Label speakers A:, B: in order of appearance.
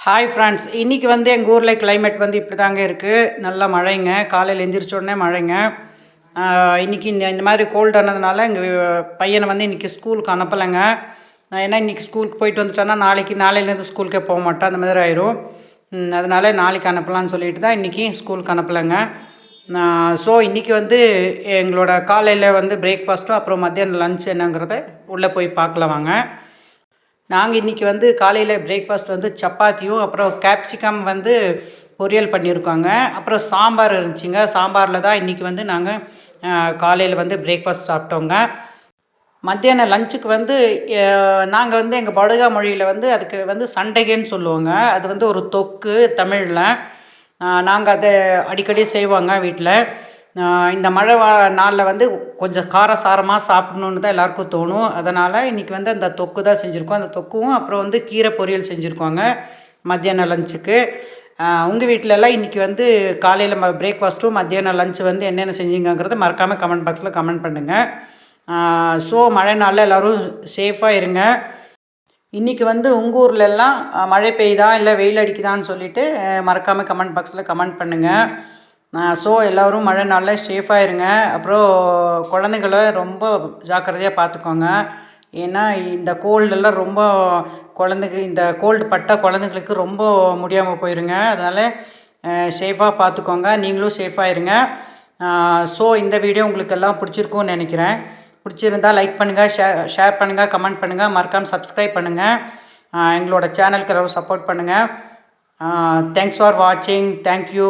A: Hi friends, இன்றைக்கி வந்து எங்கள் ஊரில் கிளைமேட் வந்து இப்படி தாங்க இருக்குது. நல்லா மழைங்க. காலையில் எந்திரிச்ச உடனே மழைங்க. இன்றைக்கி இந்த மாதிரி கோல்டு ஆனதுனால எங்கள் பையனை வந்து இன்றைக்கி ஸ்கூலுக்கு அனுப்பலைங்க. ஏன்னா இன்றைக்கி ஸ்கூலுக்கு போயிட்டு வந்துட்டோன்னா நாளையிலேருந்து ஸ்கூலுக்கே போக மாட்டேன், அந்த மாதிரி ஆயிரும். அதனால நாளைக்கு அனுப்பலான்னு சொல்லிட்டு தான் இன்றைக்கி ஸ்கூலுக்கு அனுப்பலைங்க. ஸோ இன்றைக்கி வந்து எங்களோட காலையில் வந்து பிரேக்ஃபாஸ்ட்டும் அப்புறம் மத்தியானம் லன்ச் என்னங்கிறத உள்ளே போய் பார்க்கலாம் வாங்க. நாங்கள் இன்றைக்கி வந்து காலையில் பிரேக்ஃபாஸ்ட் வந்து சப்பாத்தியும் அப்புறம் கேப்சிகம் வந்து பொரியல் பண்ணியிருக்கோங்க. அப்புறம் சாம்பார் இருந்துச்சுங்க. சாம்பாரில் தான் இன்றைக்கி வந்து நாங்கள் காலையில் வந்து பிரேக்ஃபாஸ்ட் சாப்பிட்டோங்க. மத்தியானம் லஞ்சுக்கு வந்து நாங்கள் வந்து எங்கள் படுகா மொழியில் வந்து அதுக்கு வந்து சண்டைகன்னு சொல்லுவோங்க. அது வந்து ஒரு தொக்கு தமிழில். நாங்கள் அதை அடிக்கடி செய்வோங்க வீட்டில். இந்த மழை நாளில் வந்து கொஞ்சம் காரசாரமாக சாப்பிட்ணுன்னு தான் எல்லாேருக்கும் தோணும். அதனால் இன்றைக்கி வந்து அந்த தொக்கு தான் செஞ்சுருக்கோம். அந்த தொக்கும் அப்புறம் வந்து கீரை பொரியல் செஞ்சுருக்கோங்க மத்தியானம் லஞ்சுக்கு. உங்கள் வீட்டிலலாம் இன்றைக்கி வந்து காலையில் பிரேக்ஃபாஸ்ட்டும் மத்தியானம் லஞ்சு வந்து என்னென்ன செஞ்சீங்கங்கிறத மறக்காமல் கமெண்ட் பாக்ஸில் கமெண்ட் பண்ணுங்கள். ஸோ மழை நாளில் எல்லோரும் சேஃபாக இருங்க. இன்றைக்கி வந்து உங்கள் ஊர்லெல்லாம் மழை பெய்யுதா இல்லை வெயில் அடிக்குதான்னு சொல்லிவிட்டு மறக்காமல் கமெண்ட் பாக்ஸில் கமெண்ட் பண்ணுங்கள். ஸோ எல்லோரும் மழை நாளில் சேஃபாக இருங்க. அப்புறம் குழந்தைங்கள ரொம்ப ஜாக்கிரதையாக பார்த்துக்கோங்க. ஏன்னா இந்த கோல்டெல்லாம் ரொம்ப இந்த கோல்டு பட்ட குழந்தைங்களுக்கு ரொம்ப முடியாமல் போயிருங்க. அதனால் சேஃபாக பார்த்துக்கோங்க. நீங்களும் சேஃபாக இருங்க. ஸோ இந்த வீடியோ உங்களுக்கு எல்லாம் பிடிச்சிருக்கும்னு நினைக்கிறேன். பிடிச்சிருந்தால் லைக் பண்ணுங்கள், ஷேர் பண்ணுங்கள், கமெண்ட் பண்ணுங்கள், மறக்காமல் சப்ஸ்கிரைப் பண்ணுங்கள். எங்களோட சேனலுக்கு எல்லோரும் சப்போர்ட் பண்ணுங்கள். தேங்க்ஸ் ஃபார் வாட்சிங். தேங்க்யூ.